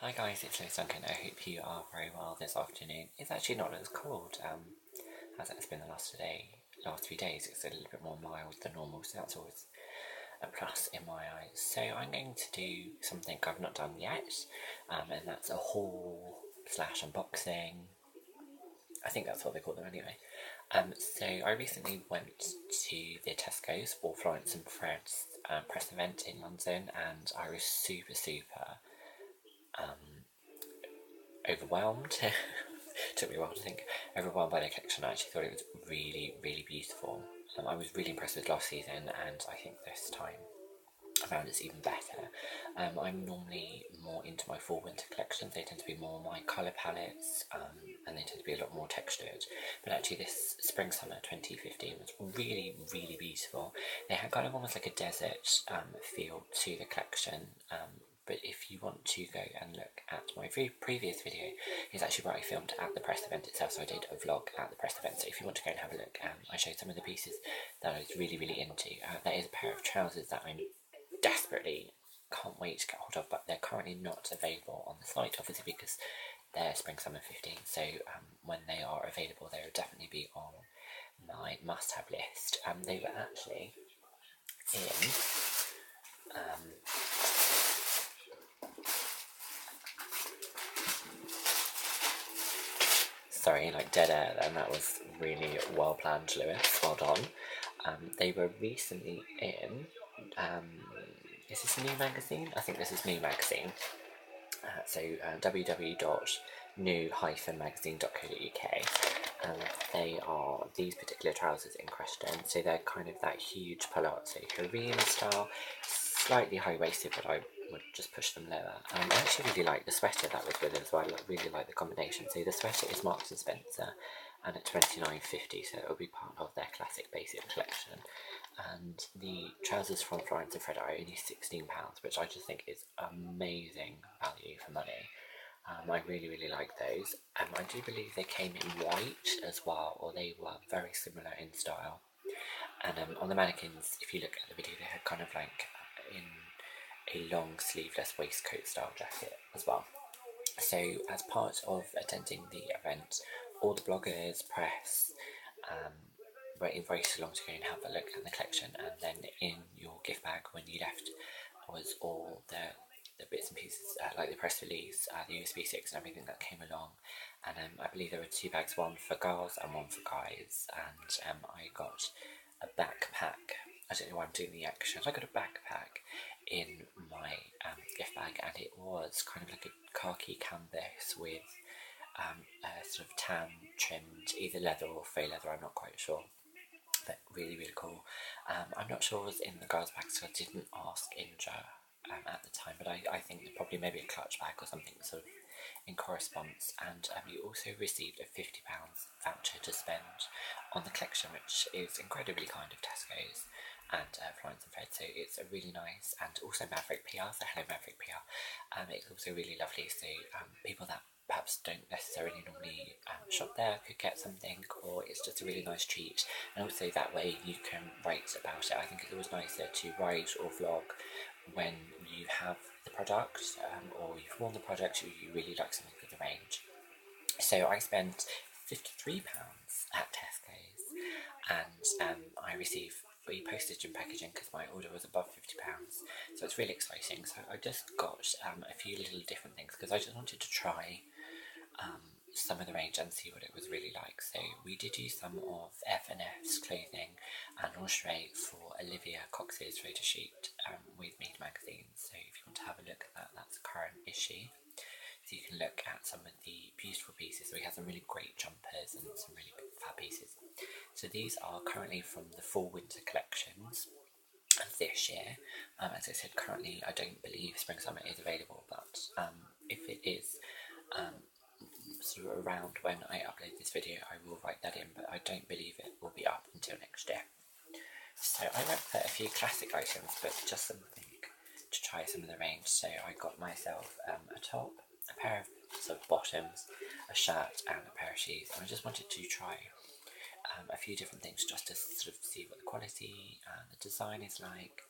Hi guys, it's Lewis-duncan. I hope you are very well this afternoon. It's actually not as cold as it's been the last few days. It's a little bit more mild than normal, so that's always a plus in my eyes. So I'm going to do something I've not done yet, and that's a haul slash unboxing. I think that's what they call them anyway. So I recently went to the Tesco's or Florence and Fred's press event in London, and I was super overwhelmed. Took me a while to think. Overwhelmed by the collection. I actually thought it was really beautiful. I was really impressed with last season, and I think this time I found it's even better. I'm normally more into my fall winter collections. They tend to be more my colour palettes, and they tend to be a lot more textured. But actually this spring summer 2015 was really beautiful. They had kind of almost like a desert feel to the collection. But if you want to go and look at my previous video, it's actually where I filmed at the press event itself, so I did a vlog at the press event. So if you want to go and have a look, I showed some of the pieces that I was really into. There is a pair of trousers that I'm desperately can't wait to get hold of, but they're currently not available on the site, obviously because they're spring summer 15. So when they are available, they will definitely be on my must-have list. They were actually in sorry, like dead air then. That was really well planned, Lewis. Well done. They were recently in. Is this a new magazine? I think this is New Magazine. www.new-magazine.co.uk. They are these particular trousers in question. So they're kind of that huge pull-out, so Korean style, slightly high-waisted, but I would just push them lower. I actually really like the sweater that was with it as well. I really like the combination. So the sweater is Marks and Spencer, and at $29.50, so it will be part of their classic basic collection. And the trousers from Florence and Fred are only £16, which I just think is amazing value for money. I really like those. I do believe they came in white as well, or they were very similar in style. And on the mannequins, if you look at the video, they had kind of like in a long sleeveless waistcoat style jacket as well. So as part of attending the event, all the bloggers, press, were invited along to go and have a look at the collection, and then in your gift bag when you left was all the bits and pieces, like the press release, the USB sticks and everything that came along. And I believe there were 2 bags, one for girls and one for guys, and I got a backpack. I don't know why I'm doing the action. I got a backpack in my gift bag, and it was kind of like a khaki canvas with a sort of tan trimmed, either leather or faux leather, I'm not quite sure, but really cool. I'm not sure what was in the girls' bag, so I didn't ask Inja at the time, but I think probably maybe a clutch bag or something sort of in correspondence. And you also received a £50 voucher to spend on the collection, which is incredibly kind of Tesco's and Florence and Fred. So it's a really nice, and also Maverick PR, so hello Maverick PR. It's also really lovely, so people that perhaps don't necessarily normally shop there could get something, or it's just a really nice treat. And also that way you can write about it. I think it's always nicer to write or vlog when you have the product, or you've worn the product, you really like something with the range. So I spent £53 at Tesco's, and I received free postage and packaging because my order was above £50, so it's really exciting. So I just got a few little different things because I just wanted to try some of the range and see what it was really like. So we did use some of F&F's clothing and lingerie for Olivia Cox's photo shoot with Mead magazine. So if you want to have a look at that, that's a current issue. So you can look at some of the beautiful pieces. So we have some really great jumpers and some really fab pieces. So these are currently from the fall winter collections of this year. As I said, currently I don't believe spring summer is available, but if it is sort of around when I upload this video, I will write that in, but I don't believe it will be up until next year. So I went for a few classic items, but just something to try some of the range. So I got myself a top, a pair of sort of bottoms, a shirt and a pair of shoes, and I just wanted to try a few different things just to sort of see what the quality and the design is like.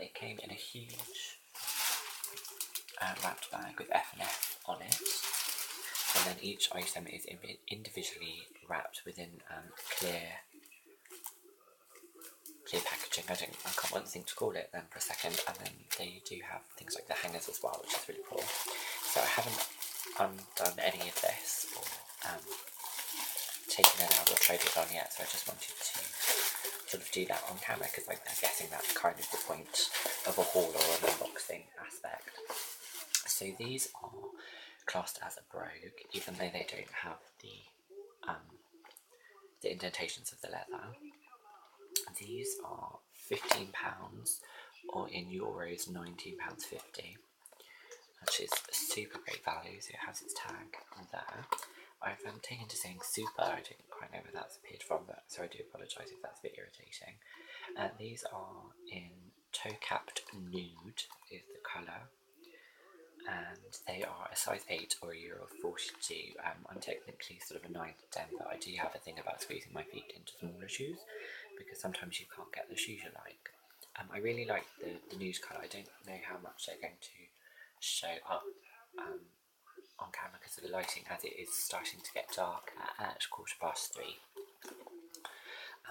It came in a huge wrapped bag with F&F on it, and then each item is individually wrapped within clear packaging. I can't want to think to call it then for a second. And then they do have things like the hangers as well, which is really cool. So I haven't undone any of this or taken it out or tried it on yet, so I just wanted to sort of do that on camera, because I'm guessing that's kind of the point of a haul or an unboxing aspect. So these are classed as a brogue, even though they don't have the indentations of the leather. These are £15, or in euros £19.50, which is a super great value. So it has its tag there. I've taken to saying super. I don't quite know where that's appeared from, but so I do apologise if that's a bit irritating. These are in toe-capped nude is the colour, and they are a size 8 or a euro 42. I'm technically sort of a 9 to 10, but I do have a thing about squeezing my feet into smaller shoes, because sometimes you can't get the shoes you like. I really like the nude colour. I don't know how much they're going to show up on camera because of the lighting, as it is starting to get dark at 3:15.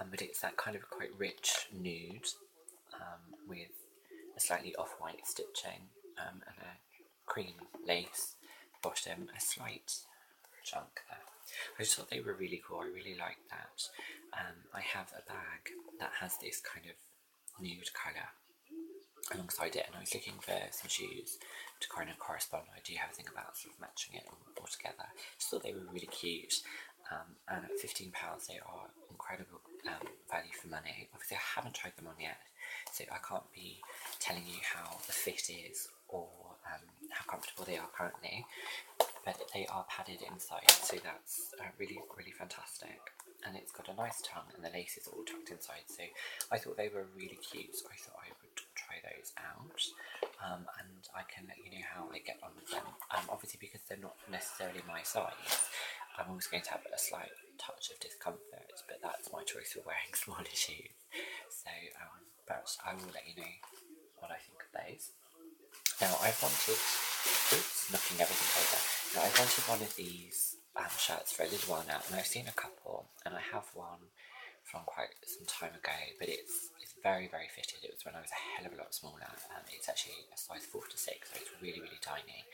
But it's that kind of quite rich nude with a slightly off-white stitching and a cream lace bottom, a slight chunk there. I just thought they were really cool. I really like that. I have a bag that has this kind of nude colour alongside it, and I was looking for some shoes to kind of correspond. I do have a thing about sort of matching it all together. Just thought they were really cute, and at £15 they are incredible value for money. Obviously I haven't tried them on yet, so I can't be telling you how the fit is or how comfortable they are currently, but they are padded inside, so that's really, really fantastic. And it's got a nice tongue, and the lace is all tucked inside, so I thought they were really cute, so I thought I would try those out, and I can let you know how I get on with them. Obviously, because they're not necessarily my size, I'm always going to have a slight touch of discomfort, but that's my choice for wearing smaller shoes. So, but I will let you know what I think of those. Now, I've wanted, knocking everything over. Now, I wanted one of these shirts for a little while now, and I've seen a couple, and I have one from quite some time ago, but it's very, very fitted. It was when I was a hell of a lot smaller. It's actually a size 4 to 6, so it's really, really tiny,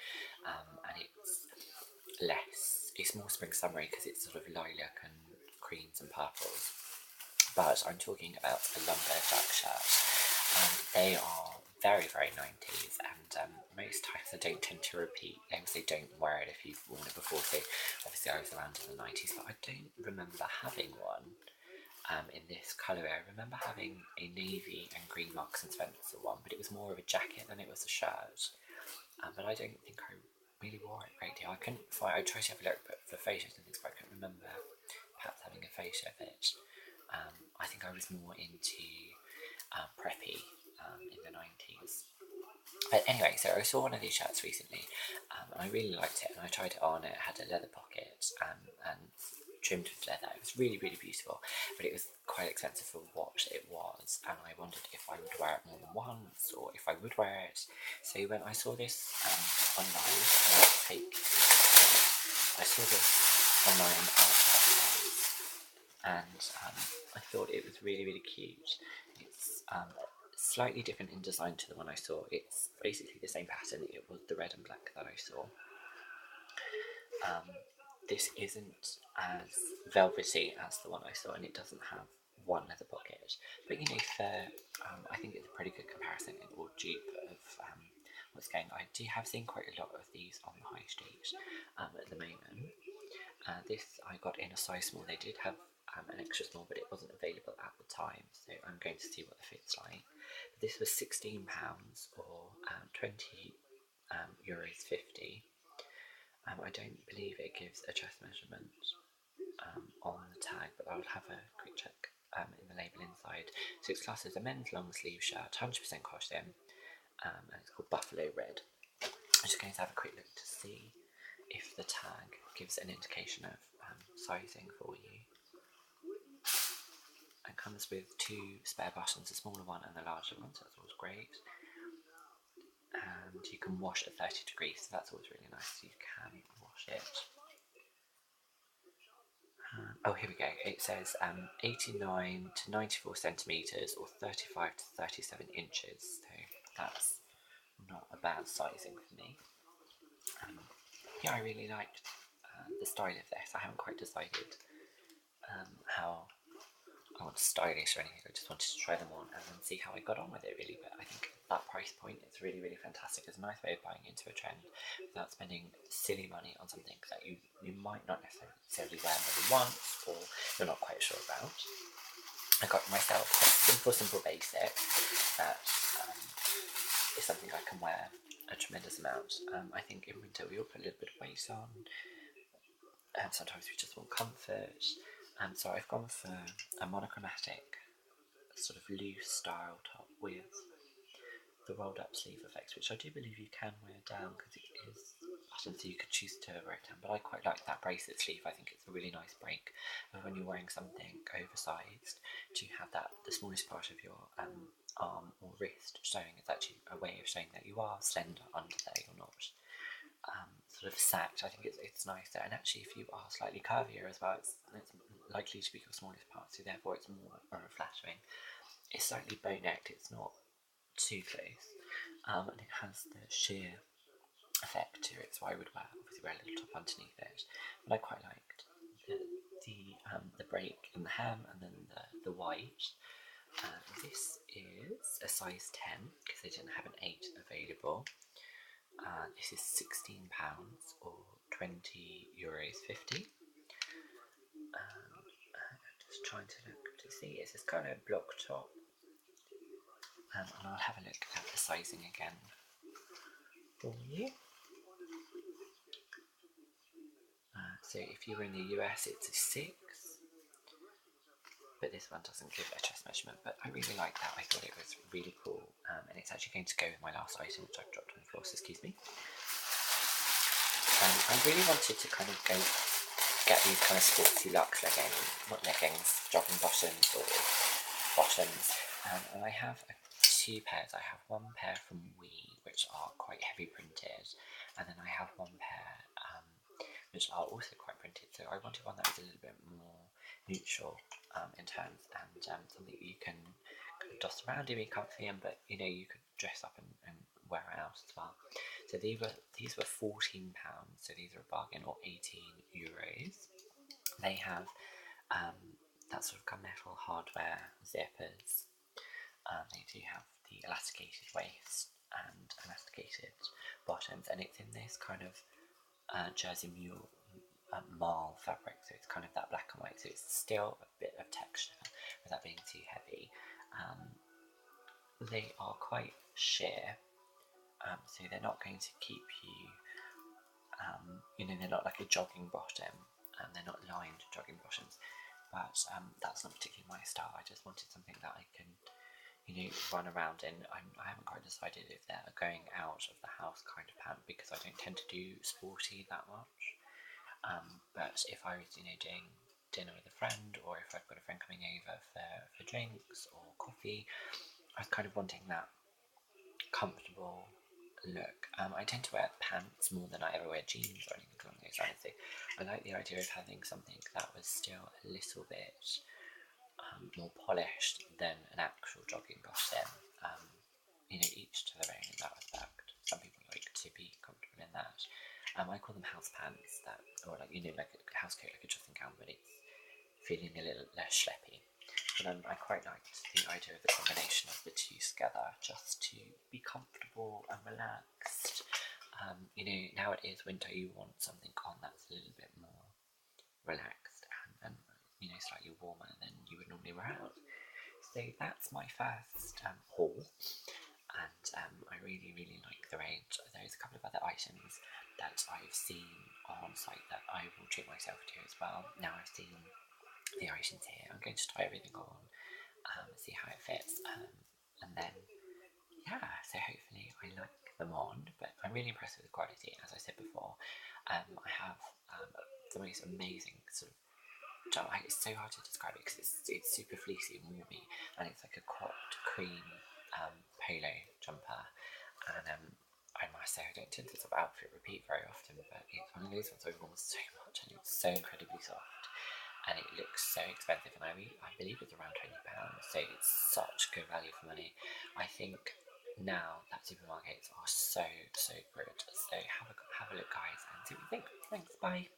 and it's more spring-summery because it's sort of lilac and creams and purples. But I'm talking about a lumberjack shirt. They are very, very 90s, and most times I don't tend to repeat. They obviously don't wear it if you've worn it before, so obviously I was around in the 90s, but I don't remember having one in this colour. I remember having a navy and green Marks and Spencer one, but it was more of a jacket than it was a shirt. But I don't think I really wore it a great deal. I tried to have a look for photos and things, but I couldn't remember perhaps having a photo of it. I think I was more into preppy in the 90s. But anyway, so I saw one of these shirts recently, and I really liked it, and I tried it on. It had a leather pocket and trimmed with leather. It was really, really beautiful, but it was quite expensive for what it was, and I wondered if I would wear it more than once, or if I would wear it. So when I saw this online, I saw this online and I thought it was really, really cute. It's slightly different in design to the one I saw. It's basically the same pattern. It was the red and black that I saw. This isn't as velvety as the one I saw, and it doesn't have one leather pocket. But you know, I think it's a pretty good comparison or dupe of what's going on. I have seen quite a lot of these on the high street at the moment. This I got in a size small. They did have an extra small, but it wasn't available at the time, so I'm going to see what the fit's like. This was £16 or €20.50. I don't believe it gives a chest measurement on the tag, but I'll have a quick check in the label inside. So it's classed as a men's long sleeve shirt, 100% cotton, and it's called Buffalo Red. I'm just going to have a quick look to see if the tag gives an indication of sizing for you. It comes with 2 spare buttons, a smaller one and a larger one, so that's always great. and you can wash at 30 degrees, so that's always really nice. You can wash it. Oh, here we go. It says 89 to 94 centimetres or 35 to 37 inches, so that's not a bad sizing for me. Yeah, I really liked the style of this. I haven't quite decided how I want stylish or anything. I just wanted to try them on and then see how I got on with it, really. But I think that price point is really, really fantastic. It's a nice way of buying into a trend without spending silly money on something that you might not necessarily wear maybe once, or you're not quite sure about. I got myself a simple basic that is something I can wear a tremendous amount. I think in winter we all put a little bit of weight on, and sometimes we just want comfort. So I've gone for a monochromatic sort of loose style top with the rolled up sleeve effects, which I do believe you can wear down because it is buttoned, so you could choose to wear it down. But I quite like that bracelet sleeve. I think it's a really nice break of when you're wearing something oversized to have that the smallest part of your arm or wrist showing. It's actually a way of showing that you are slender under there. You're not sort of sacked. I think it's nice there. And actually, if you are slightly curvier as well, it's likely to be your smallest part, so therefore it's more flattering. It's slightly bow-necked, it's not too close, and it has the sheer effect to it, so I would obviously wear a little top underneath it. But I quite liked the break in the hem and then the white. This is a size 10 because they didn't have an 8 available. This is £16 or €20.50. Just trying to look to see. It's this kind of block top, and I'll have a look at the sizing again for you. So if you were in the US, it's a 6, but this one doesn't give a chest measurement. But I really like that. I thought it was really cool, and it's actually going to go with my last item, which I've dropped on the floor. So excuse me. I really wanted to kind of get these kind of sporty luxe leggings, jogging bottoms or bottoms, and I have two pairs. I have one pair from which are quite heavy printed, and then I have one pair which are also quite printed. So I wanted one that was a little bit more neutral in terms, and something you can kind of doss around and be comfy in, but you could dress up and wear it out as well. So these were £14, so these are a bargain, or €18. They have that sort of gunmetal hardware zippers. They do have the elasticated waist and elasticated bottoms, and it's in this kind of jersey mule marl fabric, so it's kind of that black and white, so it's still a bit of texture without being too heavy. They are quite sheer, so they're not going to keep you, they're not like a jogging bottom, and they're not lined jogging bottoms, but that's not particularly my style. I just wanted something that I can run around in. I haven't quite decided if they're going out of the house kind of pant, because I don't tend to do sporty that much. But if I was, doing dinner with a friend, or if I've got a friend coming over for drinks or coffee, I was kind of wanting that comfortable look. I tend to wear pants more than I ever wear jeans or anything along those lines. So I like the idea of having something that was still a little bit more polished than an actual jogging bottom. Each to their own in that respect. Some people like to be comfortable in that. I call them house pants, or like a house coat, like a dressing gown, but it's feeling a little less schleppy. But I quite liked the idea of the combination of the two together, just to be comfortable and relaxed. Now it is winter, you want something on that's a little bit more relaxed and slightly warmer than you would normally wear out. So that's my first haul, and I really, really like the range. There's a couple of other items that I've seen on site that I will treat myself to as well. Now I've seen the items here, I'm going to try everything on, see how it fits, and then so hopefully I like them on. But I'm really impressed with the quality. As I said before, I have the most amazing sort of jumper. It's so hard to describe it because it's super fleecy and warmy, and it's like a cropped cream polo jumper, and I must say I don't tend to sort of outfit repeat very often, but it's one of those ones I've worn so much and it's so incredibly soft and it looks so expensive, and I believe it's around £20, so it's such good value for money. I think now that supermarkets are so good, so have a look guys and see what you think. Thanks, bye.